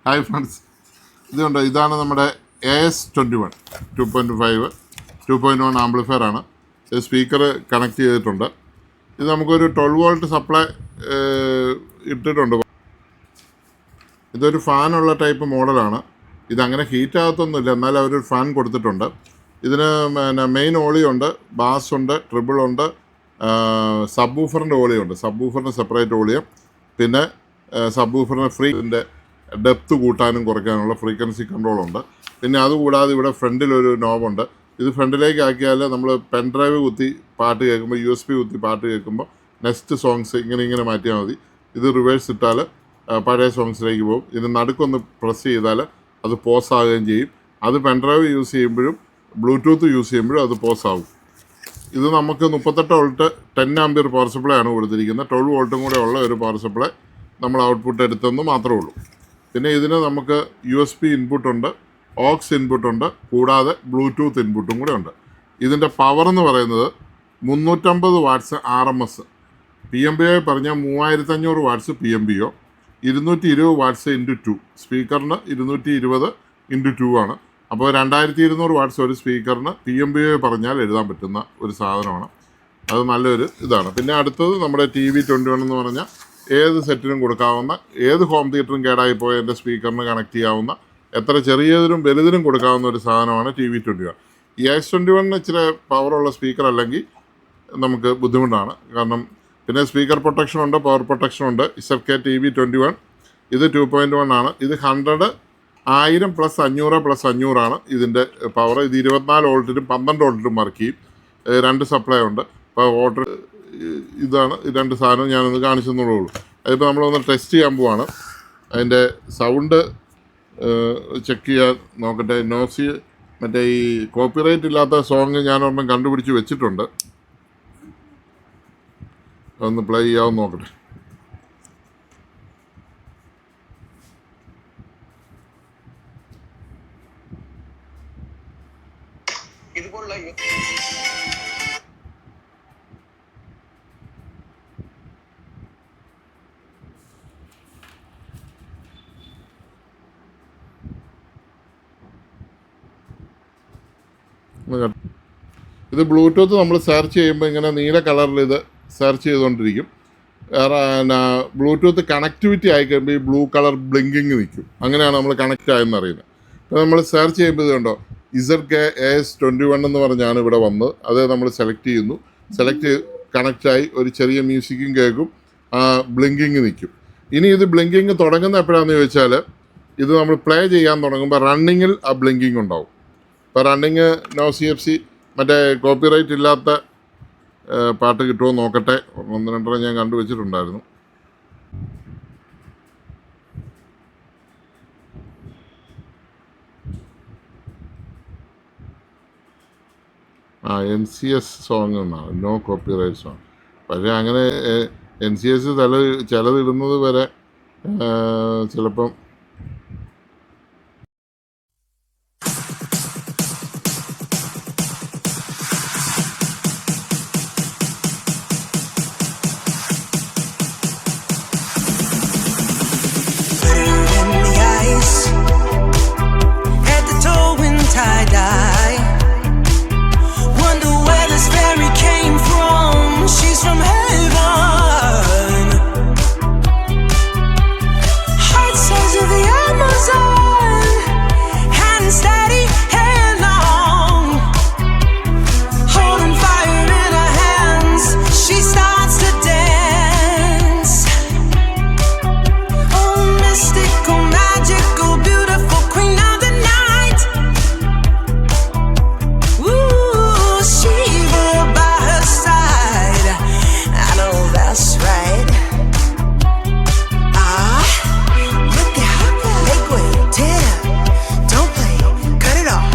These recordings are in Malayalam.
ഹായ് ഫ്രണ്ട്സ്, ഇതാണ് നമ്മുടെ AS21 2.5 2.1 ആംപ്ലിഫയർ ആണ്. ഇത് സ്പീക്കർ കണക്ട് ചെയ്തിട്ടുണ്ട്. ഇത് നമുക്കൊരു 12 വോൾട്ട് സപ്ലൈ ഇട്ടിട്ടുണ്ട്. ഇതൊരു ഫാനുള്ള ടൈപ്പ് മോഡലാണ്. ഇതങ്ങനെ ഹീറ്റ് ആകത്തൊന്നുമില്ല, എന്നാലും അവരൊരു ഫാൻ കൊടുത്തിട്ടുണ്ട്. ഇതിന് മെയിൻ ഓളിയുണ്ട്, ബാസ് ഉണ്ട്, ട്രിബിൾ ഉണ്ട്, സബ് വൂഫറിൻ്റെ ഓളിയുണ്ട്. സബ് വൂഫറിന് സെപ്പറേറ്റ് ഓളിയും, പിന്നെ സബ് വൂഫറിന് ഇതിൻ്റെ ഡെപ്ത് കൂട്ടാനും കുറയ്ക്കാനുള്ള ഫ്രീക്വൻസി കൺട്രോളുണ്ട്. പിന്നെ അതുകൂടാതെ ഇവിടെ ഫ്രണ്ടിലൊരു നോബുണ്ട്. ഇത് ഫ്രണ്ടിലേക്ക് ആക്കിയാൽ നമ്മൾ പെൻ ഡ്രൈവ് കുത്തി പാട്ട് കേൾക്കുമ്പോൾ, USB കുത്തി പാട്ട് കേൾക്കുമ്പോൾ നെക്സ്റ്റ് സോങ്സ് ഇങ്ങനെ മാറ്റിയാൽ മതി. ഇത് റിവേഴ്സ് ഇട്ടാൽ പഴയ സോങ്സിലേക്ക് പോകും. ഇതിന് നടുക്കൊന്ന് പ്രസ് ചെയ്താൽ അത് പോസ് ആകുകയും ചെയ്യും. അത് പെൻ ഡ്രൈവ് യൂസ് ചെയ്യുമ്പോഴും ബ്ലൂടൂത്ത് യൂസ് ചെയ്യുമ്പോഴും അത് പോസ് ആകും. ഇത് നമുക്ക് 38 വോൾട്ട് 10 ആംപിയർ പവർ സപ്ലൈ ആണ് കൊടുത്തിരിക്കുന്നത്. 12 വോൾട്ടും കൂടെ ഉള്ള ഒരു പവർ സപ്ലൈ നമ്മൾ ഔട്ട്പുട്ട് എടുത്തെന്ന് മാത്രമേ ഉള്ളൂ. പിന്നെ ഇതിന് നമുക്ക് USB ഇൻപുട്ടുണ്ട്, ഓക്സ് ഇൻപുട്ടുണ്ട്, കൂടാതെ ബ്ലൂടൂത്ത് ഇൻപുട്ടും കൂടെ ഉണ്ട്. ഇതിൻ്റെ പവർ എന്ന് പറയുന്നത് 350 വാട്ട്സ് RMS, PMBO പറഞ്ഞാൽ 3500 വാട്ട്സ് PMBO, 220 വാട്ട്സ് ഇൻറ്റു 2. സ്പീക്കറിന് 220 ഇൻറ്റു 2 ആണ്. അപ്പോൾ 2200 വാട്ട്സ് ഒരു സ്പീക്കറിന് PMBO പറഞ്ഞാൽ എഴുതാൻ പറ്റുന്ന ഒരു സാധനമാണ്. അത് നല്ലൊരു ഇതാണ്. പിന്നെ അടുത്തത് നമ്മുടെ TV21 എന്ന് പറഞ്ഞാൽ ഏത് സെറ്റിനും കൊടുക്കാവുന്ന, ഏത് ഹോം തിയേറ്ററും കേടായി പോയ എൻ്റെ സ്പീക്കറിന് കണക്ട് ചെയ്യാവുന്ന, എത്ര ചെറിയതിനും വലുതിനും കൊടുക്കാവുന്ന ഒരു സാധനമാണ് TV21. ഈ AS21 ഇച്ചിരി പവറുള്ള സ്പീക്കർ അല്ലെങ്കിൽ നമുക്ക് ബുദ്ധിമുട്ടാണ്. കാരണം പിന്നെ സ്പീക്കർ പ്രൊട്ടക്ഷൻ ഉണ്ട്, പവർ പ്രൊട്ടക്ഷൻ ഉണ്ട്. ZK TV21 ഇത് 2.1 ആണ്. ഇത് 100, 1000 + 500 + 500 ആണ് ഇതിൻ്റെ പവർ. ഇത് 24 വോൾട്ടിലും 12 വോൾട്ടിലും വർക്ക് ചെയ്യും. 2 സപ്ലൈ ഉണ്ട്. ഇപ്പോൾ വോട്ടർ ഇതാണ് രണ്ട് സാധനം ഞാനൊന്ന് കാണിച്ചെന്നുള്ളൂ. അതിപ്പോൾ നമ്മളൊന്ന് ടെസ്റ്റ് ചെയ്യാൻ പോവാണ്. അതിൻ്റെ സൗണ്ട് ചെക്ക് ചെയ്യാൻ നോക്കട്ടെ. മറ്റേ ഈ കോപ്പിറൈറ്റ് ഇല്ലാത്ത സോങ് ഞാനൊരെണ്ണം കണ്ടുപിടിച്ച് വെച്ചിട്ടുണ്ട്. അതൊന്ന് പ്ലേ ചെയ്യാമെന്ന് നോക്കട്ടെ. ഇത് ബ്ലൂടൂത്ത് നമ്മൾ സെർച്ച് ചെയ്യുമ്പോൾ ഇങ്ങനെ നീല കളറിൽ ഇത് സെർച്ച് ചെയ്തുകൊണ്ടിരിക്കും. ബ്ലൂടൂത്ത് കണക്ടിവിറ്റി ആയി കഴിയുമ്പോൾ ഈ ബ്ലൂ കളർ ബ്ലിങ്കിങ് നിൽക്കും. അങ്ങനെയാണ് നമ്മൾ കണക്റ്റ് ആയെന്ന് അറിയുന്നത്. അപ്പോൾ നമ്മൾ സെർച്ച് ചെയ്യുമ്പോൾ ഇതുണ്ടോ, ZK AS21 എന്ന് പറഞ്ഞാണ് ഇവിടെ വന്നത്. അത് നമ്മൾ സെലക്ട് ചെയ്യുന്നു. കണക്റ്റായി ഒരു ചെറിയ മ്യൂസിക്കും കേൾക്കും, ബ്ലിങ്കിങ് നിൽക്കും. ഇനി ഇത് ബ്ലിങ്കിങ് തുടങ്ങുന്ന എപ്പോഴാണെന്ന് ചോദിച്ചാൽ, ഇത് നമ്മൾ പ്ലേ ചെയ്യാൻ തുടങ്ങുമ്പോൾ റണ്ണിങ്ങിൽ ആ ബ്ലിങ്കിങ് ഉണ്ടാവും. ഇപ്പോൾ റണ്ണിങ് നോ CFC മറ്റേ കോപ്പിറൈറ്റ് ഇല്ലാത്ത പാട്ട് കിട്ടുമോ നോക്കട്ടെ. 1-2 ഞാൻ കണ്ടുവച്ചിട്ടുണ്ടായിരുന്നു. NCS സോങ് എന്നാണ്, നോ കോപ്പിറൈറ്റ് സോങ്. പക്ഷേ അങ്ങനെ NCS ചിലത് ഇടുന്നത് വരെ ചിലപ്പം cut it off.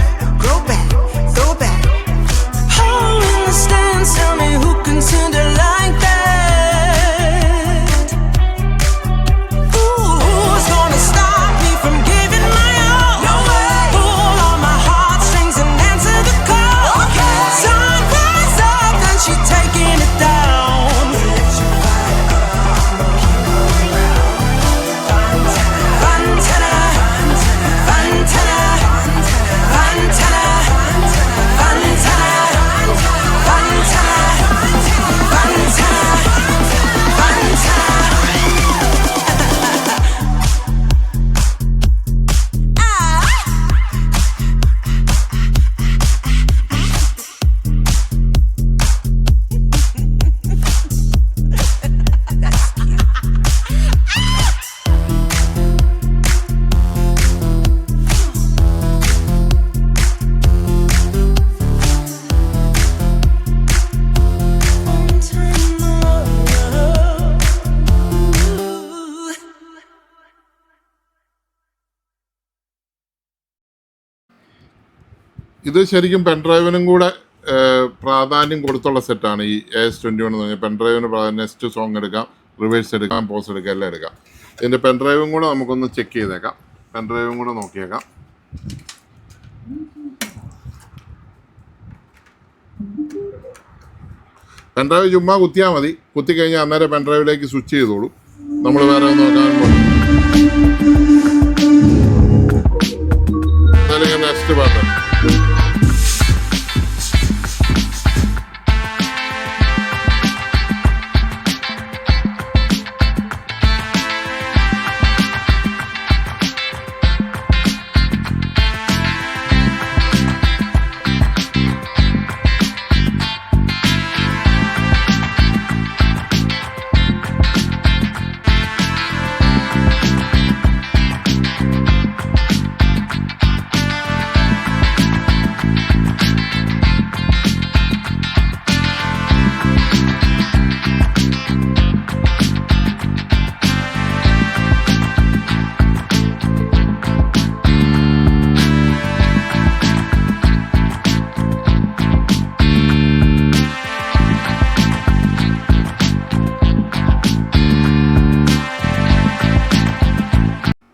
ഇത് ശരിക്കും പെൻഡ്രൈവിനും കൂടെ പ്രാധാന്യം കൊടുത്തുള്ള സെറ്റാണ് ഈ AS21 എന്ന് പറഞ്ഞാൽ. പെൻഡ്രൈവിന് നെക്സ്റ്റ് സോങ് എടുക്കാം, റിവേഴ്സ് എടുക്കാം, പോസ് എടുക്കാം, എല്ലാം എടുക്കാം. ഇതിൻ്റെ പെൻഡ്രൈവും കൂടെ നമുക്കൊന്ന് ചെക്ക് ചെയ്തേക്കാം. പെൻഡ്രൈവും കൂടെ നോക്കിയേക്കാം. പെൻഡ്രൈവ് ചുമ്മാ കുത്തിയാൽ മതി. കുത്തിക്കഴിഞ്ഞാൽ അന്നേരം പെൻഡ്രൈവിലേക്ക് സ്വിച്ച് ചെയ്തോളൂ. നമ്മൾ വേറെ നോക്കാൻ പോകും. നെക്സ്റ്റ് പാട്ട്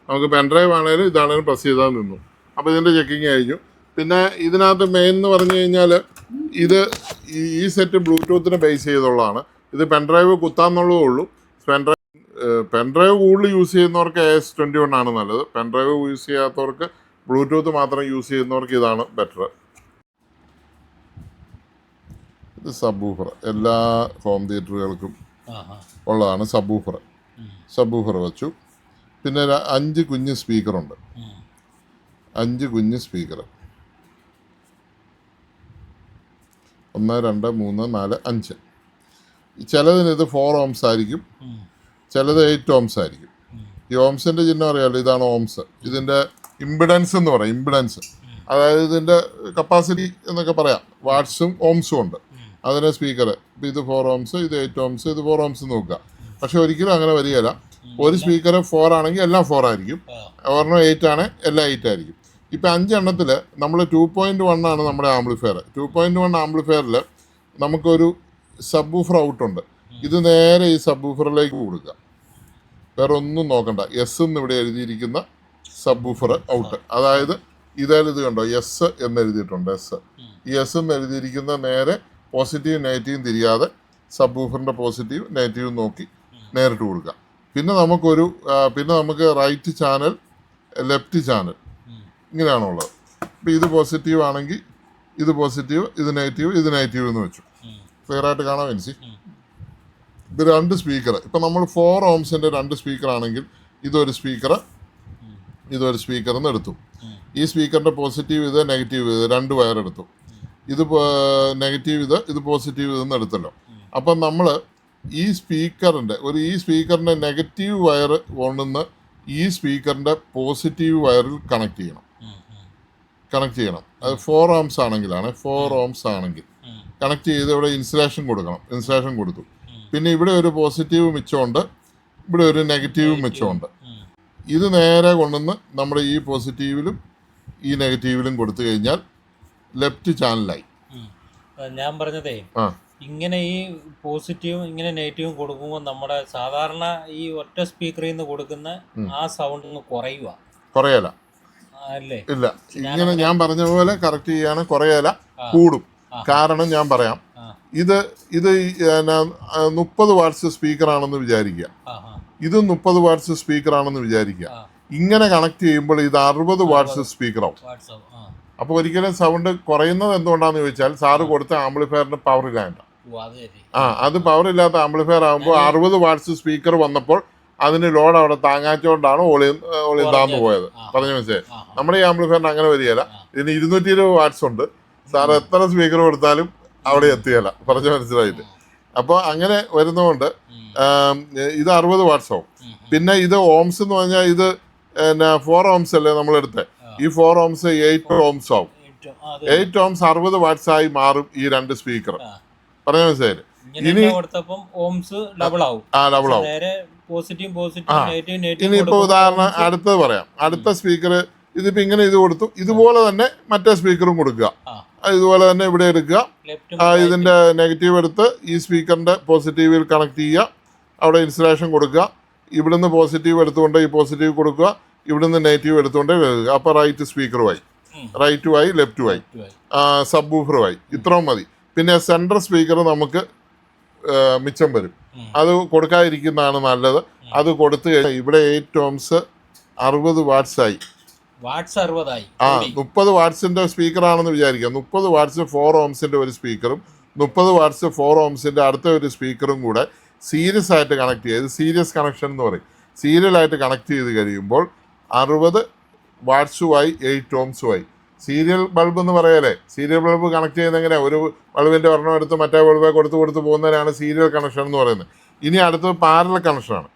നമുക്ക് പെൻഡ്രൈവ് ആണെങ്കിലും ഇതാണെങ്കിലും പ്രസ് ചെയ്താൽ നിന്നു. അപ്പോൾ ഇതിൻ്റെ ചെക്കിങ് കഴിഞ്ഞു. പിന്നെ ഇതിനകത്ത് മെയിൻ എന്ന് പറഞ്ഞു കഴിഞ്ഞാൽ ഇത് ഈ സെറ്റ് ബ്ലൂടൂത്തിനെ ബേസ് ചെയ്തുള്ളതാണ്. ഇത് പെൻഡ്രൈവ് കുത്താന്നുള്ളതേ ഉള്ളൂ. പെൻഡ്രൈവ് കൂടുതൽ യൂസ് ചെയ്യുന്നവർക്ക് AS21 ആണ് നല്ലത്. പെൻഡ്രൈവ് യൂസ് ചെയ്യാത്തവർക്ക് ബ്ലൂടൂത്ത് മാത്രം യൂസ് ചെയ്യുന്നവർക്ക് ഇതാണ് ബെറ്റർ. ഇത് സബ്വൂഫർ, എല്ലാ ഹോം തിയേറ്ററുകൾക്കും ഉള്ളതാണ് സബ്വൂഫർ. സബ്വൂഫർ വെച്ചു. പിന്നെ 5 കുഞ്ഞ് സ്പീക്കറുണ്ട്. 5 കുഞ്ഞ് സ്പീക്കർ. 1 2 3 4 5. ചിലതിന് ഇത് 4 ohms ആയിരിക്കും, ചിലത് 8 ohms ആയിരിക്കും. ഈ ഓംസിൻ്റെ ചിഹ്നം അറിയാമല്ലോ, ഇതാണ് ഓംസ്. ഇതിൻ്റെ ഇമ്പിഡൻസ് എന്ന് പറയും. ഇമ്പിഡൻസ് അതായത് ഇതിൻ്റെ കപ്പാസിറ്റി എന്നൊക്കെ പറയാം. വാട്ട്സും ഓംസും ഉണ്ട് അതിന് സ്പീക്കർ. ഇപ്പം ഇത് 4 ohms, ഇത് 8 ohms, ഇത് 4 ohms നോക്കുക. പക്ഷെ ഒരിക്കലും അങ്ങനെ വരികയില്ല. ഒരു സ്പീക്കർ 4 ആണെങ്കിൽ എല്ലാം 4 ആയിരിക്കും, ഒരെണ്ണം 8 ആണ് എല്ലാം 8 ആയിരിക്കും. ഇപ്പം 5 എണ്ണത്തിൽ നമ്മൾ 2.1 ആണ് നമ്മുടെ ആംപ്ലിഫയർ. 2.1 ആംപ്ലിഫയറിൽ നമുക്കൊരു സബ്വൂഫർ ഔട്ടുണ്ട്. ഇത് നേരെ ഈ സബ്വൂഫറിലേക്ക് കൊടുക്കുക. വേറെ ഒന്നും നോക്കണ്ട. എസ് എന്ന് ഇവിടെ എഴുതിയിരിക്കുന്ന സബ്വൂഫർ ഔട്ട്. അതായത് ഇത് കണ്ടോ, എസ് എന്ന് എഴുതിയിട്ടുണ്ട്. ഈ എസ് എന്ന് എഴുതിയിരിക്കുന്ന നേരെ പോസിറ്റീവ് നെഗറ്റീവും തിരിയാതെ സബ്വൂഫറിൻ്റെ പോസിറ്റീവ് നെഗറ്റീവും നോക്കി നേരിട്ട് കൊടുക്കുക. പിന്നെ നമുക്ക് റൈറ്റ് ചാനൽ, ലെഫ്റ്റ് ചാനൽ ഇങ്ങനെയാണുള്ളത്. അപ്പോൾ ഇത് പോസിറ്റീവ് ആണെങ്കിൽ ഇത് പോസിറ്റീവ്, ഇത് നെഗറ്റീവ് എന്ന് വെച്ചു. ക്ലിയർ ആയിട്ട് കാണാൻ വേണ്ടി. ഇത് 2 സ്പീക്കർ. ഇപ്പം നമ്മൾ 4 ohmsൻ്റെ 2 സ്പീക്കർ ആണെങ്കിൽ ഇതൊരു സ്പീക്കർ എന്ന് എടുത്തു. ഈ സ്പീക്കറിൻ്റെ പോസിറ്റീവ് ഇത്, നെഗറ്റീവ് ഇത്, 2 വയർ എടുത്തു. ഇത് നെഗറ്റീവ് ഇത് പോസിറ്റീവ് ഇതെന്ന് എടുത്തല്ലോ. അപ്പം നമ്മൾ ഈ സ്പീക്കറിൻ്റെ നെഗറ്റീവ് വയർ കൊണ്ടുവന്ന് ഈ സ്പീക്കറിൻ്റെ പോസിറ്റീവ് വയറിൽ കണക്ട് ചെയ്യണം. അത് 4 ohms ആണെങ്കിലാണ്. 4 ohms ആണെങ്കിൽ കണക്ട് ചെയ്ത് ഇവിടെ ഇൻസുലേഷൻ കൊടുക്കണം. ഇൻസുലേഷൻ കൊടുത്തു. പിന്നെ ഇവിടെ ഒരു പോസിറ്റീവ് മിച്ചമുണ്ട്, ഇവിടെ ഒരു നെഗറ്റീവ് മിച്ചമുണ്ട്. ഇത് നേരെ കൊണ്ടുവന്ന് നമ്മുടെ ഈ പോസിറ്റീവിലും ഈ നെഗറ്റീവിലും കൊടുത്തു കഴിഞ്ഞാൽ ലെഫ്റ്റ് ചാനലായി. ഞാൻ പറഞ്ഞതേ, ഇങ്ങനെ ഈ പോസിറ്റീവും ഇങ്ങനെ നെഗറ്റീവും കൊടുക്കുമ്പോൾ നമ്മുടെ സാധാരണ ഈ ഒറ്റ സ്പീക്കറിൽ നിന്ന് കൊടുക്കുന്ന ആ സൗണ്ട് ഒന്ന് കുറയല അല്ലേ? ഇല്ല, ഇങ്ങനെ ഞാൻ പറഞ്ഞ പോലെ കറക്റ്റ് ചെയ്യാണ്. കുറയല, കൂടും. കാരണം ഞാൻ പറയാം. ഇത് 30 വാട്ട്സ് സ്പീക്കർ ആണെന്ന് വിചാരിക്കുക. ഇത് 30 വാട്ട്സ് സ്പീക്കർ ആണെന്ന് വിചാരിക്കുക. ഇങ്ങനെ കണക്ട് ചെയ്യുമ്പോൾ ഇത് 60 വാട്ട്സ് സ്പീക്കർ ആവും. അപ്പോൾ ഒരിക്കലും സൗണ്ട് കുറയുന്നത് എന്തുകൊണ്ടാന്ന് ചോദിച്ചാൽ സാറ് കൊടുത്ത ആംപ്ലിഫയറിന് പവർ ഇല്ലാണ്ട. അത് പവർ ഇല്ലാത്ത ആംപ്ലിഫയർ ആകുമ്പോൾ 60 വാട്ട്സ് സ്പീക്കർ വന്നപ്പോൾ അതിന് ലോഡ് അവിടെ താങ്ങാച്ചോണ്ടാണ് ഓളിയം താന്നു പോയത്. പറഞ്ഞു മനസ്സിലായി? നമ്മുടെ ഈ ആംപ്ലിഫയറിന് അങ്ങനെ വരികയില്ല. ഇതിന് 220 വാട്ട്സ് ഉണ്ട്. സാർ എത്ര സ്പീക്കർ കൊടുത്താലും അവിടെ എത്തുകയില്ല. പറഞ്ഞു മനസ്സിലായിട്ട്. അപ്പോൾ അങ്ങനെ വരുന്നതുകൊണ്ട് ഇത് 60 വാട്ട്സ് ആവും. പിന്നെ ഇത് ഓംസ് എന്ന് പറഞ്ഞാൽ ഇത് 4 ohms അല്ലേ നമ്മളെടുത്തത്. ഈ 4 ohms 8 ohms ആവും. 8 ohms 60 വാട്ട്സ് ആയി മാറും ഈ 2 സ്പീക്കർ. പറഞ്ഞ മനസ്സിലായി? ഡബിൾ ആവും. ഇനിയിപ്പോ ഉദാഹരണം അടുത്തത് പറയാം. അടുത്ത സ്പീക്കർ ഇതിപ്പോൾ ഇങ്ങനെ ഇത് കൊടുത്തു. ഇതുപോലെ തന്നെ മറ്റേ സ്പീക്കറും കൊടുക്കുക. ഇതുപോലെ തന്നെ ഇവിടെ എടുക്കുക. ഇതിൻ്റെ നെഗറ്റീവ് എടുത്ത് ഈ സ്പീക്കറിൻ്റെ പോസിറ്റീവിൽ കണക്ട് ചെയ്യുക. അവിടെ ഇൻസുലേഷൻ കൊടുക്കുക. ഇവിടുന്ന് പോസിറ്റീവ് എടുത്തുകൊണ്ട് ഈ പോസിറ്റീവ് കൊടുക്കുക. ഇവിടുന്ന് നെഗറ്റീവ് എടുത്തുകൊണ്ട് എഴുതുക. അപ്പോൾ റൈറ്റ് സ്പീക്കറുമായി, റൈറ്റുമായി, ലെഫ്റ്റുമായി, സബ് വൂഫറുമായി. ഇത്രയും മതി. പിന്നെ സെൻട്രൽ സ്പീക്കർ നമുക്ക് മിച്ചം വരും. അത് കൊടുക്കാതിരിക്കുന്നതാണ് നല്ലത്. അത് കൊടുത്തു കഴിഞ്ഞാൽ ഇവിടെ 8 ohms 60 watts ആയി. 30 വാട്ട്സിന്റെ സ്പീക്കറാണെന്ന് വിചാരിക്കാം. 30 വാട്ട്സ് 4 ohmsന്റെ ഒരു സ്പീക്കറും 30 വാട്ട്സ് 4 ohmsന്റെ അടുത്ത ഒരു സ്പീക്കറും കൂടെ സീരിയസ് ആയിട്ട് കണക്ട് ചെയ്ത്, സീരിയസ് കണക്ഷൻ എന്ന് പറയും, സീരിയലായിട്ട് കണക്ട് ചെയ്ത് കഴിയുമ്പോൾ 60 വാട്ട്സുമായി 8 ohmസുമായി. സീരിയൽ ബൾബ് എന്ന് പറയല്ലേ, സീരിയൽ ബൾബ് കണക്ട് ചെയ്യുന്ന എങ്ങനെയാണ്? ഒരു ബൾബിൻ്റെ ഒരെണ്ണം എടുത്ത് മറ്റേ ബൾബെ കൊടുത്ത് പോകുന്നതിനാണ് സീരിയൽ കണക്ഷൻ എന്ന് പറയുന്നത്. ഇനി അടുത്തത് പാരലൽ കണക്ഷനാണ്.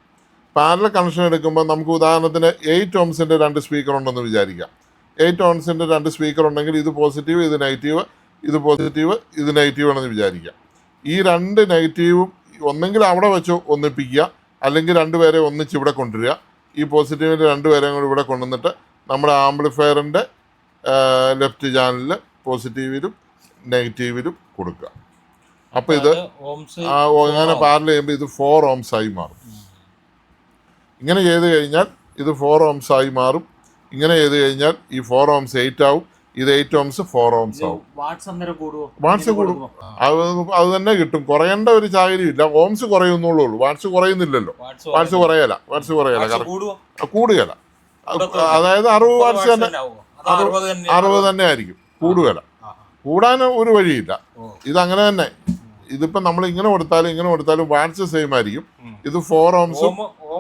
പാരലൽ കണക്ഷൻ എടുക്കുമ്പോൾ നമുക്ക് ഉദാഹരണത്തിന് 8 ohmsന്റെ 2 സ്പീക്കർ ഉണ്ടെന്ന് വിചാരിക്കാം. 8 ohmsന്റെ 2 സ്പീക്കർ ഉണ്ടെങ്കിൽ ഇത് പോസിറ്റീവ്, ഇത് നെഗറ്റീവ്, ഇത് പോസിറ്റീവ്, ഇത് നെഗറ്റീവ് ആണെന്ന് വിചാരിക്കാം. ഈ 2 നെഗറ്റീവും ഒന്നെങ്കിൽ അവിടെ വെച്ച് ഒന്നിപ്പിക്കുക, അല്ലെങ്കിൽ 2 പേരെ ഒന്നിച്ച് ഇവിടെ കൊണ്ടുവരിക. ഈ പോസിറ്റീവിൻ്റെ 2 പേരെയും കൂടി ഇവിടെ കൊണ്ടുവന്നിട്ട് നമ്മുടെ ആംപ്ലിഫയറിൻ്റെ ലെഫ്റ്റ് ചാനലിൽ പോസിറ്റീവിലും നെഗറ്റീവിലും കൊടുക്കുക. അപ്പോൾ ഇത് അങ്ങനെ പാരലൽ ചെയ്യുമ്പോൾ ഇത് 4 ohms ആയി മാറും. ഇങ്ങനെ ചെയ്ത് കഴിഞ്ഞാൽ ഇത് 4 ohms ആയി മാറും. ഇങ്ങനെ ചെയ്ത് കഴിഞ്ഞാൽ ഈ 4 ohms 8 ആവും, ഇത് 8 ohms 4 ohms ആവും. വാട്ട്സ് കൂടും. അത് തന്നെ കിട്ടും. കുറയേണ്ട ഒരു സാഹചര്യമില്ല. ഓംസ് കുറയുന്നുള്ളൂ, വാട്ട്സ് കുറയുന്നില്ലല്ലോ. വാട്ട്സ് കുറയല കൂടുകയല്ല. അതായത് 60 വാട്ട്സ് തന്നെ 60 തന്നെ ആയിരിക്കും. കൂടുകയല്ല. കൂടാൻ ഒരു വഴിയില്ല. ഇതങ്ങനെ തന്നെ. ഇതിപ്പോൾ നമ്മൾ ഇങ്ങനെ കൊടുത്താലും വാട്ട്സ് സെയിം ആയിരിക്കും. ഇത് 4 ohmസും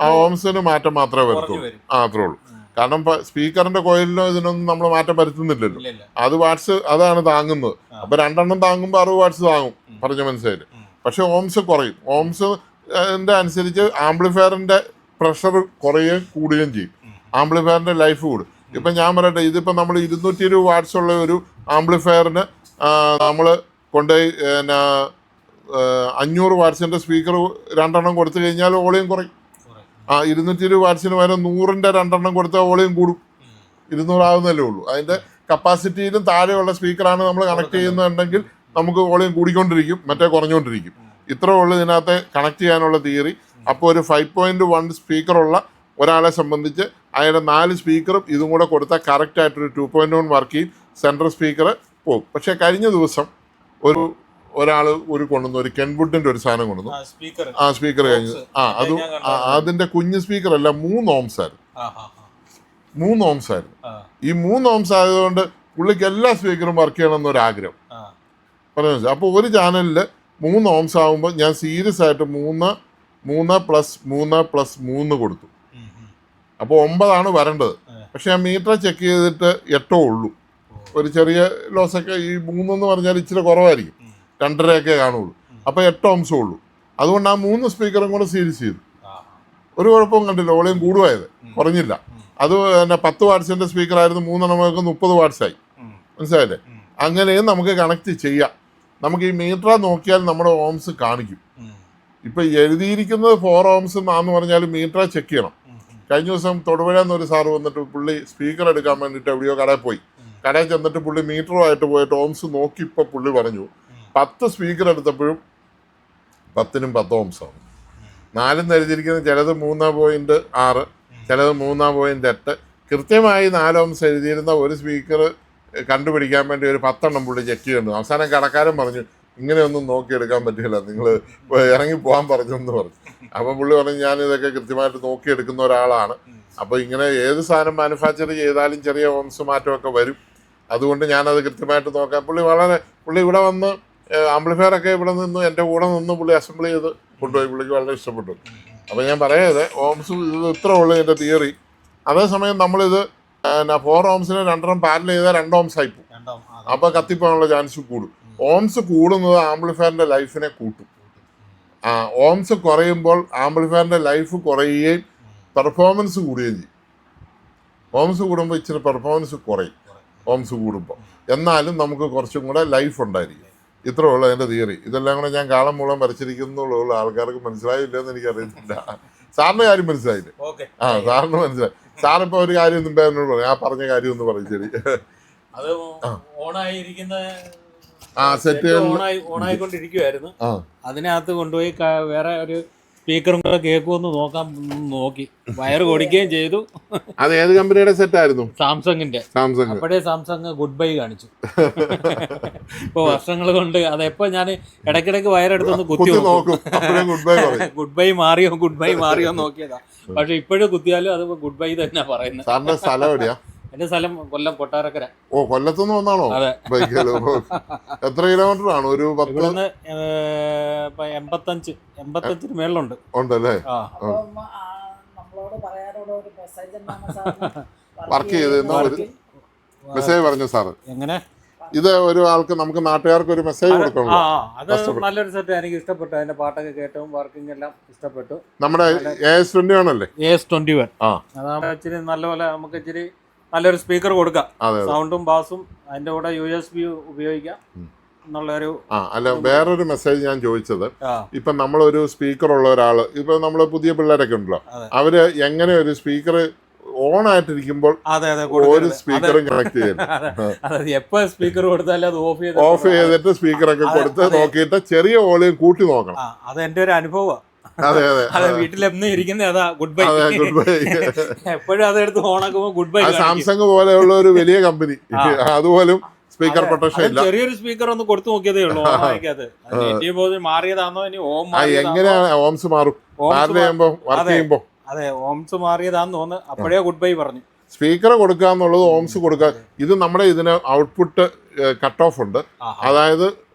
ഓംസിന് മാറ്റം മാത്രമേ വരത്തുള്ളൂ. അത്രേ ഉള്ളൂ. കാരണം സ്പീക്കറിന്റെ കോയിലിനോ ഇതിനൊന്നും നമ്മൾ മാറ്റം വരുത്തുന്നില്ലല്ലോ. അത് വാട്ട്സ് അതാണ് താങ്ങുന്നത്. അപ്പൊ 2 എണ്ണം താങ്ങുമ്പോൾ 60 വാട്ട്സ് താങ്ങും, പറഞ്ഞ മനസ്സിലായില്ലേ. പക്ഷെ ഓംസ് കുറയും. ഓംസിന്റെ അനുസരിച്ച് ആംപ്ലിഫയറിന്റെ പ്രഷർ കുറയുകയും കൂടുകയും ചെയ്യും. ആംപ്ലിഫയറിന്റെ ലൈഫ് കൂടും. ഇപ്പം ഞാൻ പറയട്ടെ, ഇതിപ്പോൾ നമ്മൾ 220 വാട്ട്സ് ഉള്ള ഒരു ആംപ്ലിഫയറിന് നമ്മൾ കൊണ്ടുപോയി 500 വാട്ട്സിന്റെ സ്പീക്കർ 2 എണ്ണം കൊടുത്തു കഴിഞ്ഞാൽ വോളിയം കുറയും. 220 വാട്ട്സിന് പകരം 100ന്റെ 2 എണ്ണം കൊടുത്താൽ വോളിയം കൂടും. 200 ആവുന്നല്ലേ ഉള്ളൂ. അതിന്റെ കപ്പാസിറ്റിയിലും താഴെയുള്ള സ്പീക്കറാണ് നമ്മൾ കണക്ട് ചെയ്യുന്നുണ്ടെങ്കിൽ നമുക്ക് വോളിയം കൂടിക്കൊണ്ടിരിക്കും, മറ്റേ കുറഞ്ഞുകൊണ്ടിരിക്കും. ഇത്രേ ഉള്ളൂ ഇതിനകത്ത് കണക്ട് ചെയ്യാനുള്ള തിയറി. അപ്പോൾ ഒരു 5.1 സ്പീക്കറുള്ള ഒരാളെ സംബന്ധിച്ച് അയാളുടെ 4 സ്പീക്കറും ഇതും കൂടെ കൊടുത്താൽ കറക്റ്റായിട്ടൊരു 2.1 വർക്ക് ചെയ്യും. സെൻട്രൽ സ്പീക്കർ പോകും. പക്ഷേ കഴിഞ്ഞ ദിവസം ഒരാൾ കൊണ്ടുവന്നു, ഒരു കെൻവുഡിന്റെ ഒരു സാധനം കൊണ്ടുവന്നു. സ്പീക്കർ കഴിഞ്ഞു. അതും അതിന്റെ കുഞ്ഞ് സ്പീക്കർ അല്ല, 3 ohms ആയിരുന്നു. 3 ohms ആയിരുന്നു. ഈ 3 ohms ആയതുകൊണ്ട് പുള്ളിക്ക് എല്ലാ സ്പീക്കറും വർക്ക് ചെയ്യണമെന്നൊരു ആഗ്രഹം പറഞ്ഞു. അപ്പോൾ ഒരു ചാനലിൽ 3 ohms ആകുമ്പോൾ ഞാൻ സീരിയസ് ആയിട്ട് 3+3+3 കൊടുത്തു. അപ്പോൾ 9 വരേണ്ടത്. പക്ഷെ ഞാൻ മീറ്റർ ചെക്ക് ചെയ്തിട്ട് 8 ഉള്ളൂ. ഒരു ചെറിയ ലോസൊക്കെ. ഈ 3 എന്ന് പറഞ്ഞാൽ ഇച്ചിരി കുറവായിരിക്കും, 2.5 കാണുള്ളൂ. അപ്പോൾ 8 ohms ഉള്ളൂ. അതുകൊണ്ട് ആ 3 സ്പീക്കറും കൂടെ സീരീസ് ചെയ്തു. ഒരു കുഴപ്പവും കണ്ടില്ല. വോളിയം കൂടുവായത്, കുറഞ്ഞില്ല. അത് തന്നെ 10 വാട്ട്സിന്റെ സ്പീക്കർ ആയിരുന്നു, 3 എണ്ണമൊക്കെ 30 വാട്ട്സ് ആയി. മനസ്സിലായില്ലേ? അങ്ങനെയും നമുക്ക് കണക്ട് ചെയ്യാം. നമുക്ക് ഈ മീറ്റർ നോക്കിയാൽ നമ്മുടെ ഓംസ് കാണിക്കും. ഇപ്പൊ എഴുതിയിരിക്കുന്നത് 4 ohms എന്ന് പറഞ്ഞാൽ മീറ്റർ ചെക്ക് ചെയ്യണം. കഴിഞ്ഞ ദിവസം തൊടുപുഴ എന്നൊരു സാറ് വന്നിട്ട് പുള്ളി സ്പീക്കർ എടുക്കാൻ വേണ്ടിയിട്ട് എവിടെയോ കടയിൽ പോയി. കടയിൽ ചെന്നിട്ട് പുള്ളി മീറ്ററുമായിട്ട് പോയിട്ട് ഓംസ് നോക്കി. ഇപ്പൊ പുള്ളി പറഞ്ഞു 10 സ്പീക്കർ എടുത്തപ്പോഴും 10നും 10 ohms ആണ്. 4 എഴുതിയിരിക്കുന്നത് ചിലത് 3.6, ചിലത് 3.8. കൃത്യമായി 4 ohms എഴുതിയിരുന്ന ഒരു സ്പീക്കർ കണ്ടുപിടിക്കാൻ വേണ്ടി ഒരു 10 എണ്ണം പുള്ളി ചെക്ക് ചെയ്യുന്നു. അവസാനം കടക്കാരൻ പറഞ്ഞു, ഇങ്ങനെയൊന്നും നോക്കിയെടുക്കാൻ പറ്റില്ല, നിങ്ങൾ ഇറങ്ങി പോകാൻ പറഞ്ഞു എന്ന് പറഞ്ഞു. അപ്പോൾ പുള്ളി പറഞ്ഞു, ഞാനിതൊക്കെ കൃത്യമായിട്ട് നോക്കിയെടുക്കുന്ന ഒരാളാണ്. അപ്പോൾ ഇങ്ങനെ ഏത് സാധനം മാനുഫാക്ചർ ചെയ്താലും ചെറിയ ഓംസ് മാറ്റമൊക്കെ വരും. അതുകൊണ്ട് ഞാനത് കൃത്യമായിട്ട് നോക്കാം. പുള്ളി ഇവിടെ വന്ന് ആംപ്ലിഫയറൊക്കെ ഇവിടെ നിന്ന് എൻ്റെ കൂടെ നിന്ന് പുള്ളി അസംബിൾ ചെയ്ത് കൊണ്ടുപോയി. പുള്ളിക്ക് വളരെ ഇഷ്ടപ്പെട്ടു. അപ്പോൾ ഞാൻ പറയാതെ ഓംസ് ഇത് ഇത്ര ഉള്ളൂ എൻ്റെ തിയറി. അതേസമയം നമ്മളിത് 4 ohmsന് 2 എണ്ണം പാരലൽ ചെയ്താൽ 2 ohms ആയി പോകും. അപ്പോൾ കത്തിപ്പോകാനുള്ള ചാൻസ് കൂടും. ഓംസ് കൂടുന്നത് ആംപ്ലിഫയറിൻ്റെ ലൈഫിനെ കൂട്ടും. ഓംസ് കുറയുമ്പോൾ ആംപ്ലിഫയറിൻ്റെ ലൈഫ് കുറയുകയും പെർഫോമൻസ് കൂടുകയും ചെയ്യും. ഓംസ് കൂടുമ്പോൾ ഇച്ചിരി പെർഫോമൻസ് കുറയും ഓംസ് കൂടുമ്പോൾ. എന്നാലും നമുക്ക് കുറച്ചും കൂടെ ലൈഫ് ഉണ്ടായിരിക്കും. ഇത്രേ ഉള്ളൂ എൻ്റെ തിയറി. ഇതെല്ലാം കൂടെ ഞാൻ കാളം മൂളം വരച്ചിരിക്കുന്നുള്ളൂ. ആൾക്കാർക്ക് മനസ്സിലായില്ലെന്ന് എനിക്കറിയത്തില്ല. സാറിന് കാര്യം മനസ്സിലായില്ലേ? സാറിന് മനസ്സിലായി. സാറിപ്പോ ഒരു കാര്യം ഒന്നും എന്നോട് പറഞ്ഞു, ആ പറഞ്ഞ കാര്യം ഒന്ന് പറയും. ശരി, അത് ഓണായിരിക്കുന്ന സെറ്റ് ഓണായിക്കൊണ്ടിരിക്കുവായിരുന്നു. അതിനകത്ത് കൊണ്ടുപോയി വേറെ ഒരു സ്പീക്കറും കൂടെ കേൾക്കുമെന്ന് നോക്കി വയറ് ഓടിക്കുകയും ചെയ്തു. അത് ഏത് കമ്പനിയുടെ സെറ്റ് ആയിരുന്നു? സാംസങ്ങിന്റെ. അപ്പോഴേ സാംസങ് ഗുഡ് ബൈ കാണിച്ചു. ഇപ്പൊ വർഷങ്ങൾ കൊണ്ട് അതെപ്പോ ഞാൻ ഇടയ്ക്കിടയ്ക്ക് വയറെടുത്തൊന്ന് കുത്തി നോക്കും, ഗുഡ് ബൈ മാറിയോ നോക്കിയതാ. പക്ഷെ ഇപ്പോഴും കുത്തിയാലും അത് ഗുഡ് ബൈ തന്നെ പറയുന്നത്. സ്ഥലം എവിടെയാ? എന്റെ സ്ഥലം കൊല്ലം കൊട്ടാരക്കര. ഓ, കൊല്ലത്തുനിന്ന് വന്നാണോ? എത്ര കിലോമീറ്റർ ആണ്? ഒരു 85 മേളിലുണ്ട്. ഉണ്ടല്ലേ? വർക്ക് ചെയ്ത് മെസ്സേജ് പറഞ്ഞു സാറ്. എങ്ങനെ ഇത് ഒരു ആൾക്ക്, നമുക്ക് നാട്ടുകാർക്ക് ഒരു മെസ്സേജ് കൊടുക്കണം. അത് നല്ലൊരു സെറ്റ്, എനിക്ക് ഇഷ്ടപ്പെട്ടു. അതിന്റെ പാട്ടൊക്കെ കേട്ടവും വർക്കിംഗ് എല്ലാം ഇഷ്ടപ്പെട്ടു. നമ്മുടെ AS21 അല്ലേ? AS21. അതാണ് ഇച്ചിരി നല്ലപോലെ നമുക്ക് ഇച്ചിരി നല്ലൊരു സ്പീക്കർ കൊടുക്കാം. സൗണ്ടും ബാസും അതിന്റെ കൂടെ USB ഉപയോഗിക്കാം എന്നുള്ളൊരു. അല്ല, വേറൊരു മെസ്സേജ് ഞാൻ ചോദിച്ചത്, ഇപ്പൊ നമ്മളൊരു സ്പീക്കർ ഉള്ള ഒരാള്, ഇപ്പൊ നമ്മള് പുതിയ പിള്ളേരൊക്കെ ഉണ്ടല്ലോ, അവര് എങ്ങനെ ഒരു സ്പീക്കർ ഓൺ ആയിട്ടിരിക്കുമ്പോൾ ഒരു സ്പീക്കറും കണക്ട് ചെയ്യണം? എപ്പോ സ്പീക്കർ കൊടുത്താലും അത് ഓഫ് ചെയ്തിട്ട് സ്പീക്കറൊക്കെ കൊടുത്ത് നോക്കിയിട്ട് ചെറിയ വോളിയം കൂട്ടി നോക്കണം. അത് എന്റെ ഒരു അനുഭവമാണ്. അതെ, വീട്ടിലെന്ന് ഇരിക്കുന്ന അതാ ഗുഡ് ബൈ. എപ്പോഴും അതെടുത്ത് ഓണാക്കുമ്പോ ഗുഡ് ബൈ. സാംസങ് പോലെയുള്ള ഒരു വലിയ കമ്പനി അതുപോലും സ്പീക്കർ പ്രൊട്ടക്ഷൻ ഇല്ല. ചെറിയൊരു സ്പീക്കർ ഒന്ന് കൊടുത്തു നോക്കിയതേ ഉള്ളൂ. മാറിയതാണോ ഇനി എങ്ങനെയാണ് ഓംസ് മാറും വർക്ക് ചെയ്യുമ്പോ? അതെ, ഓംസ് മാറിയതാന്ന് തോന്നുന്നു. അപ്പോഴേ ഗുഡ് ബൈ പറഞ്ഞു. സ്പീക്കർ കൊടുക്കുക എന്നുള്ളത് ഓംസ് കൊടുക്കുക. ഇത് നമ്മുടെ ഇതിന് ഔട്ട്പുട്ട് കട്ട് ഓഫ് ഉണ്ട്, അതായത്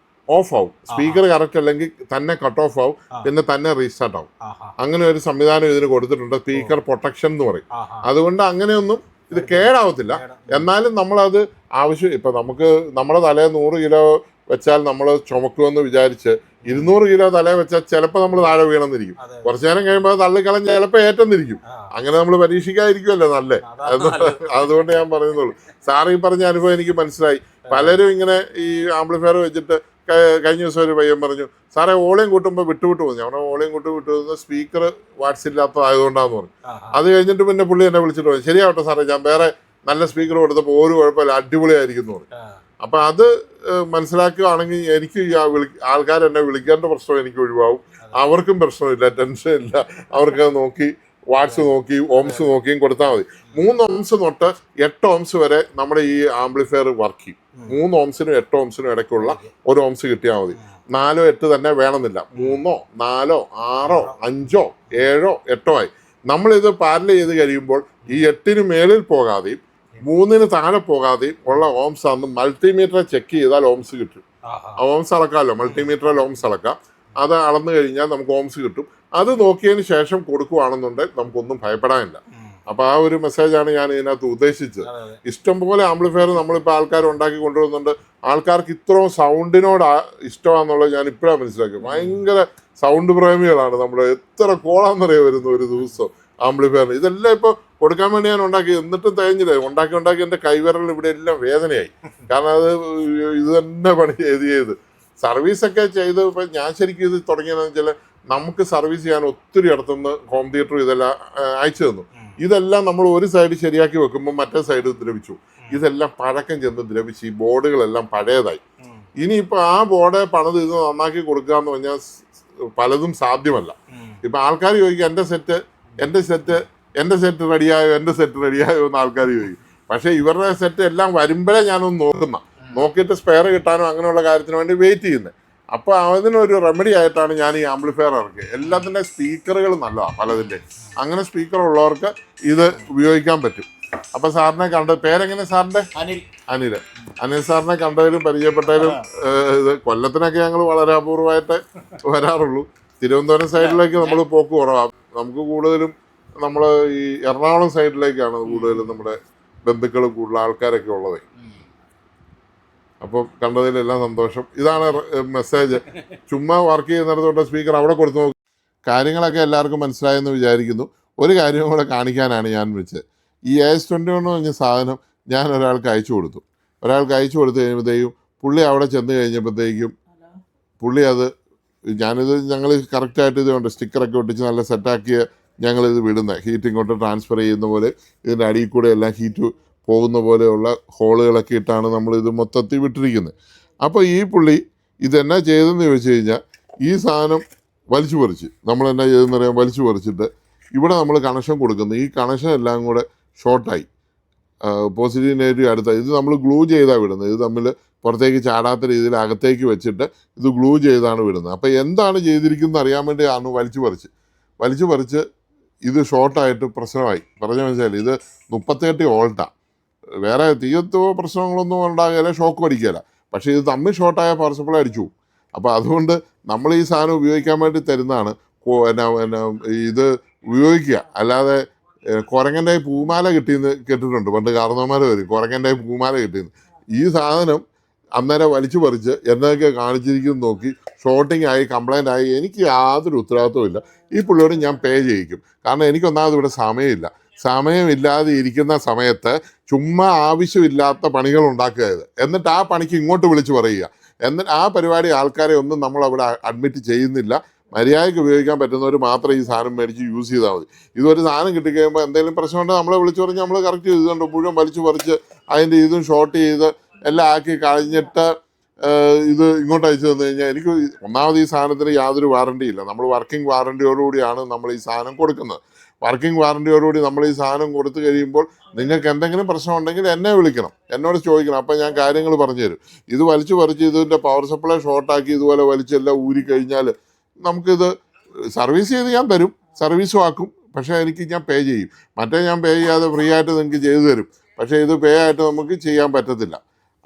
ഓഫ് ആവും. സ്പീക്കർ കറക്റ്റ് അല്ലെങ്കിൽ തന്നെ കട്ട് ഓഫ് ആവും, പിന്നെ തന്നെ റീസ്റ്റാർട്ട് ആവും. അങ്ങനെ ഒരു സംവിധാനം ഇതിന് കൊടുത്തിട്ടുണ്ട്, സ്പീക്കർ പ്രൊട്ടക്ഷൻ എന്ന് പറയും. അതുകൊണ്ട് അങ്ങനെയൊന്നും ഇത് കേടാവത്തില്ല. എന്നാലും നമ്മളത് ആവശ്യം, ഇപ്പൊ നമുക്ക് നമ്മുടെ തലയിൽ 100 കിലോ വെച്ചാൽ നമ്മൾ ചുമക്കുമെന്ന് വിചാരിച്ച് 200 കിലോ തല വെച്ചാൽ ചിലപ്പോൾ നമ്മൾ താഴെ വീണെന്നിരിക്കും. കുറച്ചു നേരം കഴിയുമ്പോൾ തള്ളിക്കളഞ്ഞ് ചിലപ്പോൾ ഏറ്റെന്നിരിക്കും. അങ്ങനെ നമ്മൾ പരീക്ഷിക്കാതിരിക്കുമല്ലോ നല്ലേ. അതുകൊണ്ട് ഞാൻ പറയുന്നുള്ളൂ. സാറ് ഈ പറഞ്ഞ അനുഭവം എനിക്ക് മനസ്സിലായി. പലരും ഇങ്ങനെ ഈ ആംപ്ലിഫയർ വെച്ചിട്ട്, കഴിഞ്ഞ ദിവസം ഒരു പയ്യൻ പറഞ്ഞു, സാറേ വോളിയം കൂട്ടുമ്പോൾ വിട്ടുവിട്ടു പോകുന്നു. ഞാൻ വോളിയം വിട്ടുവന്ന് സ്പീക്കർ വാട്സ് ഇല്ലാത്തതായതുകൊണ്ടാന്ന് പറഞ്ഞു. അത് കഴിഞ്ഞിട്ട് പിന്നെ പുള്ളി എന്നെ വിളിച്ചിട്ട് പറഞ്ഞു, ശരിയാവട്ടെ സാറേ, ഞാൻ വേറെ നല്ല സ്പീക്കർ കൊടുത്തപ്പോൾ ഒരു കുഴപ്പമില്ല, അടിപൊളിയായിരിക്കും എന്ന് പറഞ്ഞു. അപ്പം അത് മനസ്സിലാക്കുകയാണെങ്കിൽ എനിക്ക് ആൾക്കാർ എന്നെ വിളിക്കേണ്ട പ്രശ്നം എനിക്ക് ഒഴിവാകും. അവർക്കും പ്രശ്നമില്ല, ടെൻഷൻ ഇല്ല. അവർക്ക് നോക്കി വാട്സ് നോക്കി ഓംസ് നോക്കിയും കൊടുത്താൽ മതി. 3 ഓംസ് തൊട്ട് 8 ഓംസ് വരെ നമ്മുടെ ഈ ആംപ്ലിഫയർ വർക്ക് ചെയ്യും. 3 ഓംസിനും 8 ഓംസിനും ഇടയ്ക്കുള്ള ഒരു ഓംസ് കിട്ടിയാൽ മതി. 4, 8 തന്നെ വേണമെന്നില്ല. 3, 4, 6, 5, 7, 8 ആയി. നമ്മളിത് പാരൽ ചെയ്ത് കഴിയുമ്പോൾ ഈ 8-ന് മേളിൽ പോകാതെയും 3-ന് താഴെ പോകാതെയും ഉള്ള ഓംസ് ആണെന്ന് മൾട്ടിമീറ്റർ ചെക്ക് ചെയ്താൽ ഓംസ് കിട്ടും. ഓംസ് അളക്കാമല്ലോ, മൾട്ടിമീറ്ററിൽ ഓംസ് അളക്കാം. അത് അളന്നു കഴിഞ്ഞാൽ നമുക്ക് ഓംസ് കിട്ടും. അത് നോക്കിയതിന് ശേഷം കൊടുക്കുകയാണെന്നുണ്ടെങ്കിൽ നമുക്കൊന്നും ഭയപ്പെടാനില്ല. അപ്പൊ ആ ഒരു മെസ്സേജാണ് ഞാൻ ഇതിനകത്ത് ഉദ്ദേശിച്ചത്. ഇഷ്ടംപോലെ ആംപ്ലിഫയർ നമ്മളിപ്പോൾ ആൾക്കാർ ഉണ്ടാക്കി കൊണ്ടുവരുന്നുണ്ട്. ആൾക്കാർക്ക് ഇത്രയും സൗണ്ടിനോട് ഇഷ്ടമാണെന്നുള്ളത് ഞാൻ ഇപ്പോഴാണ് മനസ്സിലാക്കി. ഭയങ്കര സൗണ്ട് പ്രേമികളാണ് നമ്മൾ. എത്ര കോളാന്നറിയ വരുന്നു ഒരു ദിവസം ആംപ്ലിഫയറിന്. ഇതെല്ലാം ഇപ്പോൾ കൊടുക്കാൻ വേണ്ടി ഞാൻ ഉണ്ടാക്കി, എന്നിട്ടും തികഞ്ഞില്ല. ഉണ്ടാക്കി എൻ്റെ കൈവിരൽ ഇവിടെ എല്ലാം വേദനയായി. കാരണം അത് ഇത് തന്നെ പണി ചെയ്ത് സർവീസൊക്കെ ചെയ്ത് ഇപ്പം ഞാൻ ശരിക്കും ഇത് തുടങ്ങിയതെന്ന് വെച്ചാൽ, നമുക്ക് സർവീസ് ചെയ്യാൻ ഒത്തിരി ഇടത്തുനിന്ന് ഹോം തിയേറ്റർ ഇതെല്ലാം അയച്ചു തന്നു. ഇതെല്ലാം നമ്മൾ ഒരു സൈഡ് ശരിയാക്കി വെക്കുമ്പോൾ മറ്റേ സൈഡ് ദ്രവിച്ചു. ഇതെല്ലാം പഴക്കം ചെന്ന് ദ്രവിച്ച് ഈ ബോർഡുകളെല്ലാം പഴയതായി. ഇനിയിപ്പോൾ ആ ബോർഡ് പണിത് ഇത് നന്നാക്കി കൊടുക്കുക എന്ന് പറഞ്ഞാൽ പലതും സാധ്യമല്ല. ഇപ്പം ആൾക്കാർ ചോദിക്കും, എൻ്റെ സെറ്റ് റെഡിയായോ എന്ന് ആൾക്കാർ ചോദിക്കും. പക്ഷേ ഇവരുടെ സെറ്റ് എല്ലാം വരുമ്പോഴേ ഞാനൊന്ന് നോക്കിയിട്ട് സ്പെയർ കിട്ടാനോ അങ്ങനെയുള്ള കാര്യത്തിന് വേണ്ടി വെയിറ്റ് ചെയ്യുന്നത്. അപ്പോൾ അതിനൊരു റെമഡി ആയിട്ടാണ് ഞാൻ ഈ ആംപ്ലിഫയർ ഇറക്കിയത്. എല്ലാത്തിൻ്റെ സ്പീക്കറുകൾ നല്ലതാണ് പലതിൻ്റെ. അങ്ങനെ സ്പീക്കർ ഉള്ളവർക്ക് ഇത് ഉപയോഗിക്കാൻ പറ്റും. അപ്പോൾ സാറിനെ പേരെങ്ങനെ സാറിൻ്റെ? അനിൽ സാറിനെ കണ്ടതിലും പരിചയപ്പെട്ടതിലും ഇത് കൊല്ലത്തിനൊക്കെ ഞങ്ങൾ വളരെ അപൂർവമായിട്ട് വരാറുള്ളൂ. തിരുവനന്തപുരം സൈഡിലേക്ക് നമ്മൾ പോക്ക് കുറവാണ്. നമുക്ക് കൂടുതലും നമ്മൾ ഈ എറണാകുളം സൈഡിലേക്കാണ് കൂടുതലും നമ്മുടെ ബന്ധുക്കളും കൂടുതൽ ആൾക്കാരൊക്കെ ഉള്ളത്. അപ്പോൾ കണ്ടതിലെല്ലാം സന്തോഷം. ഇതാണ് മെസ്സേജ്. ചുമ്മാ വർക്ക് ചെയ്യുന്നിടത്തോട്ട് സ്പീക്കർ അവിടെ കൊടുത്തു നോക്കും. കാര്യങ്ങളൊക്കെ എല്ലാവർക്കും മനസ്സിലായെന്ന് വിചാരിക്കുന്നു. ഒരു കാര്യം കൂടെ കാണിക്കാനാണ് ഞാൻ വിളിച്ചത്. ഈ AS21 പറഞ്ഞ സാധനം ഞാൻ ഒരാൾക്ക് അയച്ചു കൊടുത്തു കഴിയുമ്പോഴത്തേക്കും പുള്ളി അവിടെ ചെന്ന് കഴിഞ്ഞപ്പോഴത്തേക്കും പുള്ളി അത് ഞങ്ങൾ കറക്റ്റായിട്ട് ഇതുകൊണ്ട് സ്റ്റിക്കറൊക്കെ ഒട്ടിച്ച് നല്ല സെറ്റാക്കിയ ഞങ്ങളിത് വിടുന്നത്. ഹീറ്റ് ഇങ്ങോട്ട് ട്രാൻസ്ഫർ ചെയ്യുന്ന പോലെ ഇതിൻ്റെ അടിയിൽ കൂടെ എല്ലാം ഹീറ്റ് പോകുന്ന പോലെയുള്ള ഹോളുകളൊക്കെ ഇട്ടാണ് നമ്മളിത് മൊത്തത്തിൽ വിട്ടിരിക്കുന്നത്. അപ്പോൾ ഈ പുള്ളി ഇതെന്നാ ചെയ്തതെന്ന് ചോദിച്ചു കഴിഞ്ഞാൽ ഈ സാധനം വലിച്ചു പറിച്ച് നമ്മളെന്നാ ചെയ്തെന്ന് പറയാൻ വലിച്ചു പറിച്ചിട്ട് ഇവിടെ നമ്മൾ കണക്ഷൻ കൊടുക്കുന്നു. ഈ കണക്ഷൻ എല്ലാം കൂടെ ഷോർട്ടായി, പോസിറ്റീവ് നെഗറ്റീവ് അടുത്ത ഇത് നമ്മൾ ഗ്ലൂ ചെയ്താണ് വിടുന്നത്. ഇത് തമ്മിൽ പുറത്തേക്ക് ചാടാത്ത രീതിയിൽ അകത്തേക്ക് വെച്ചിട്ട് ഇത് ഗ്ലൂ ചെയ്താണ് വിടുന്നത്. അപ്പോൾ എന്താണ് ചെയ്തിരിക്കുന്നത് അറിയാൻ വേണ്ടിയാണ് വലിച്ചു പറിച്ച് ഇത് ഷോർട്ടായിട്ട് പ്രശ്നമായി. പറഞ്ഞ മനസ്സിലായി, ഇത് 38 വോൾട്ടാണ്. വേറെ തീയത്തോ പ്രശ്നങ്ങളൊന്നും ഉണ്ടാകില്ല, ഷോക്ക് അടിക്കില്ല. പക്ഷേ ഇത് തമ്മിൽ ഷോർട്ടായ പവർ സപ്ലൈ അടിച്ചു പോകും. അപ്പോൾ അതുകൊണ്ട് നമ്മൾ ഈ സാധനം ഉപയോഗിക്കാൻ വേണ്ടി തരുന്നതാണ്. ഇത് ഉപയോഗിക്കുക, അല്ലാതെ കുരങ്ങൻ്റെ പൂമാല കിട്ടിയെന്ന് കേട്ടിട്ടുണ്ട്. പണ്ട് കാരണവന്മാർ വരും കുരങ്ങൻ്റെ പൂമാല കിട്ടിയെന്ന്. ഈ സാധനം അന്നേരം വലിച്ചു പറിച്ച് എന്നൊക്കെ കാണിച്ചിരിക്കുന്നു നോക്കി ഷോർട്ടിങ് ആയി കംപ്ലൈൻ്റ് ആയി എനിക്ക് യാതൊരു ഉത്തരവാദിത്വവും ഇല്ല. ഈ പുള്ളിയോട് ഞാൻ പേ ചെയ്യിക്കും. കാരണം എനിക്കൊന്നാമത് ഇവിടെ സമയമില്ലാതെ ഇരിക്കുന്ന സമയത്ത് ചുമ്മാ ആവശ്യമില്ലാത്ത പണികൾ ഉണ്ടാക്കുക ഇത്. എന്നിട്ട് ആ പണിക്ക് ഇങ്ങോട്ട് വിളിച്ച് പറയുക. എന്നിട്ട് ആ പരിപാടി ആൾക്കാരെ ഒന്നും നമ്മളവിടെ അഡ്മിറ്റ് ചെയ്യുന്നില്ല. മര്യാദയ്ക്ക് ഉപയോഗിക്കാൻ പറ്റുന്നവർ മാത്രം ഈ സാധനം മേടിച്ച് യൂസ് ചെയ്താൽ മതി. ഇതൊരു സാധനം കിട്ടിക്കഴിയുമ്പോൾ എന്തെങ്കിലും പ്രശ്നമുണ്ടെങ്കിൽ നമ്മളെ വിളിച്ച് പറഞ്ഞ് നമ്മൾ കറക്റ്റ് ചെയ്തുകൊണ്ട് മുഴുവൻ വലിച്ചു പറിച്ച് അതിൻ്റെ ഇതും ഷോർട്ട് ചെയ്ത് എല്ലാം ആക്കി കഴിഞ്ഞിട്ട് ഇത് ഇങ്ങോട്ട് അയച്ചു തന്നു കഴിഞ്ഞാൽ എനിക്ക് ഒന്നാമത് ഈ സാധനത്തിന് യാതൊരു വാറണ്ടി ഇല്ല. നമ്മൾ വർക്കിംഗ് വാറണ്ടിയോടുകൂടിയാണ് നമ്മൾ ഈ സാധനം കൊടുക്കുന്നത്. വർക്കിംഗ് വാറണ്ടിയോടുകൂടി നമ്മൾ ഈ സാധനം കൊടുത്തു കഴിയുമ്പോൾ നിങ്ങൾക്ക് എന്തെങ്കിലും പ്രശ്നമുണ്ടെങ്കിൽ എന്നെ വിളിക്കണം, എന്നോട് ചോദിക്കണം. അപ്പം ഞാൻ കാര്യങ്ങൾ പറഞ്ഞു തരും. ഇത് വലിച്ചു പറിച്ച് ഇതിൻ്റെ പവർ സപ്ലൈ ഷോർട്ടാക്കി ഇതുപോലെ വലിച്ചെല്ലാം ഊരി കഴിഞ്ഞാൽ നമുക്കിത് സർവീസ് ചെയ്ത് ഞാൻ തരും, സർവീസും ആക്കും. പക്ഷേ ഞാൻ പേ ചെയ്യും. മറ്റേ ഞാൻ പേ ചെയ്യാതെ ഫ്രീ ആയിട്ട് നിങ്ങൾക്ക് ചെയ്തു തരും. പക്ഷേ ഇത് പേ ആയിട്ട് നമുക്ക് ചെയ്യാൻ പറ്റത്തില്ല.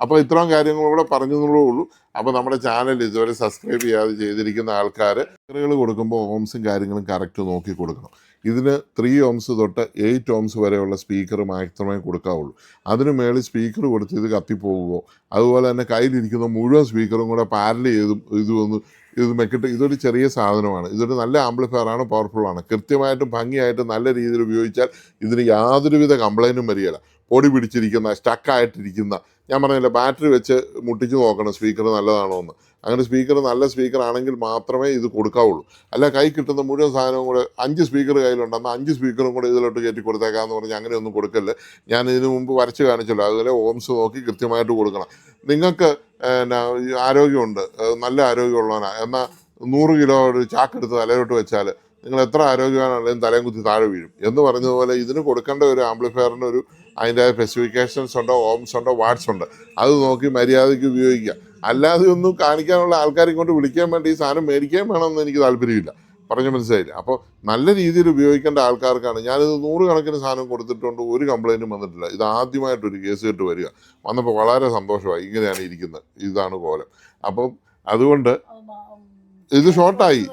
അപ്പോൾ ഇത്രയും കാര്യങ്ങളിലൂടെ പറഞ്ഞതേ ഉള്ളൂ. അപ്പോൾ നമ്മുടെ ചാനൽ ഇതുവരെ സബ്സ്ക്രൈബ് ചെയ്യാതെ ചെയ്തിരിക്കുന്ന ആൾക്കാർ സ്പീക്കറുകൾ കൊടുക്കുമ്പോൾ ഓംസും കാര്യങ്ങളും കറക്റ്റ് നോക്കി കൊടുക്കണം. ഇതിന് 3 ഓംസ് തൊട്ട് 8 ഓംസ് വരെയുള്ള സ്പീക്കർ മാത്രമേ കൊടുക്കാവുള്ളൂ. അതിന് മേളിൽ സ്പീക്കർ കൊടുത്ത് ഇത് കത്തിപ്പോകുമോ, അതുപോലെ തന്നെ കയ്യിലിരിക്കുന്ന മുഴുവൻ സ്പീക്കറും കൂടെ പാരൽ ചെയ്തും ഇത് മെക്കിട്ട് ഇതൊരു ചെറിയ സാധനമാണ്. ഇതൊരു നല്ല ആംപ്ലിഫയറാണ്, പവർഫുള്ളാണ്. കൃത്യമായിട്ടും ഭംഗിയായിട്ട് നല്ല രീതിയിൽ ഉപയോഗിച്ചാൽ ഇതിന് യാതൊരുവിധ കംപ്ലൈൻറ്റും വരികയില്ല. പൊടി പിടിച്ചിരിക്കുന്ന സ്റ്റക്കായിട്ടിരിക്കുന്ന, ഞാൻ പറഞ്ഞില്ല ബാറ്ററി വെച്ച് മുട്ടിച്ച് നോക്കണം സ്പീക്കർ നല്ലതാണോ എന്ന്. അങ്ങനെ സ്പീക്കർ നല്ല സ്പീക്കർ ആണെങ്കിൽ മാത്രമേ ഇത് കൊടുക്കാവുള്ളൂ. അല്ല കൈ കിട്ടുന്ന മുഴുവൻ സാധനവും കൂടെ 5 സ്പീക്കർ കയ്യിലുണ്ടെന്നാൽ 5 സ്പീക്കറും കൂടെ ഇതിലോട്ട് കയറ്റി കൊടുത്തേക്കാന്ന് പറഞ്ഞാൽ അങ്ങനെയൊന്നും കൊടുക്കല്ലേ. ഞാൻ ഇതിനു മുമ്പ് വരച്ച് കാണിച്ചല്ലോ, അതുപോലെ ഓംസ് നോക്കി കൃത്യമായിട്ട് കൊടുക്കണം. നിങ്ങൾക്ക് ആരോഗ്യമുണ്ട്, നല്ല ആരോഗ്യമുള്ളവനാണ്, എന്നാൽ 100 കിലോ ഒരു ചാക്കെടുത്ത് തലയിലോട്ട് വെച്ചാൽ നിങ്ങൾ എത്ര ആരോഗ്യവാനാണെങ്കിലും തലയും കുത്തി താഴെ വീഴും എന്ന് പറഞ്ഞതുപോലെ ഇതിന് കൊടുക്കേണ്ട ഒരു ആംപ്ലിഫയറിന് ഒരു അതിൻ്റെ സ്പെസിഫിക്കേഷൻസ് ഉണ്ടോ, ഓംസ് ഉണ്ടോ, വാട്ട്സ് ഉണ്ട്, അത് നോക്കി മര്യാദയ്ക്ക് ഉപയോഗിക്കുക. അല്ലാതെ ഒന്നും കാണിക്കാനുള്ള ആൾക്കാർ ഇങ്ങോട്ട് വിളിക്കാൻ വേണ്ടി ഈ സാധനം മേടിക്കാൻ വേണമെന്ന് എനിക്ക് താല്പര്യമില്ല. പറഞ്ഞു മനസ്സിലായില്ല. അപ്പോൾ നല്ല രീതിയിൽ ഉപയോഗിക്കേണ്ട ആൾക്കാർക്കാണ്. ഞാനിത് 100 കണക്കിന് സാധനം കൊടുത്തിട്ടുണ്ട്, ഒരു കംപ്ലൈൻറ്റും വന്നിട്ടില്ല. ഇത് ആദ്യമായിട്ടൊരു കേസ് കേട്ട് വരിക, വന്നപ്പോൾ വളരെ സന്തോഷമായി. ഇങ്ങനെയാണ് ഇരിക്കുന്നത്, ഇതാണ് കോലം. അപ്പം അതുകൊണ്ട് ഇത് ഷോർട്ടായി.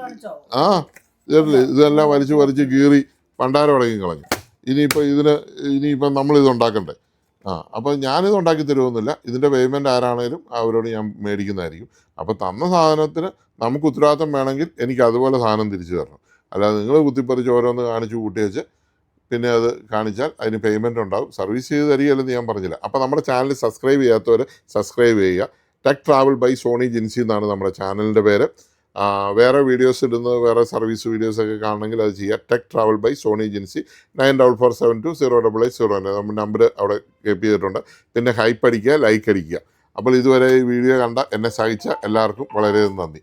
ഇതെല്ലാം വലിച്ചു കീറി പണ്ടാരം അടങ്ങി കളഞ്ഞു. ഇനിയിപ്പം നമ്മളിത് ഉണ്ടാക്കണ്ടേ? അപ്പോൾ ഞാനിത് ഉണ്ടാക്കി തരുമൊന്നുമില്ല. ഇതിൻ്റെ പേയ്മെൻറ്റ് ആരാണേലും അവരോട് ഞാൻ മേടിക്കുന്നതായിരിക്കും. അപ്പോൾ തന്ന സാധനത്തിന് നമുക്ക് ഉത്തരവാദിത്തം വേണമെങ്കിൽ എനിക്ക് അതുപോലെ സാധനം തിരിച്ചു തരണം. അല്ലാതെ നിങ്ങൾ കുത്തിപ്പറിച്ച് ഓരോന്ന് കാണിച്ച് കൂട്ടി വെച്ച് പിന്നെ അത് കാണിച്ചാൽ അതിന് പേയ്മെൻറ്റ് ഉണ്ടാവും. സർവീസ് ചെയ്ത് തരികയല്ലെന്ന് ഞാൻ പറഞ്ഞില്ല. അപ്പോൾ നമ്മുടെ ചാനൽ സബ്സ്ക്രൈബ് ചെയ്യാത്തവർ സബ്സ്ക്രൈബ് ചെയ്യുക. Tech travel by Soni Jinsi എന്നാണ് നമ്മുടെ ചാനലിൻ്റെ പേര്. വേറെ വീഡിയോസ് ഇടുന്നത്, വേറെ സർവീസ് വീഡിയോസൊക്കെ കാണണമെങ്കിൽ അത് ചെയ്യുക. Tech travel by Soni Jinsi 9447208809 നമ്മുടെ നമ്പർ അവിടെ കേപ്പ് ചെയ്തിട്ടുണ്ട്. പിന്നെ ഹൈപ്പ് അടിക്കുക, ലൈക്ക് അടിക്കുക. അപ്പോൾ ഇതുവരെ ഈ വീഡിയോ കണ്ട എന്നെ സഹായിച്ച എല്ലാവർക്കും വളരെ നന്ദി.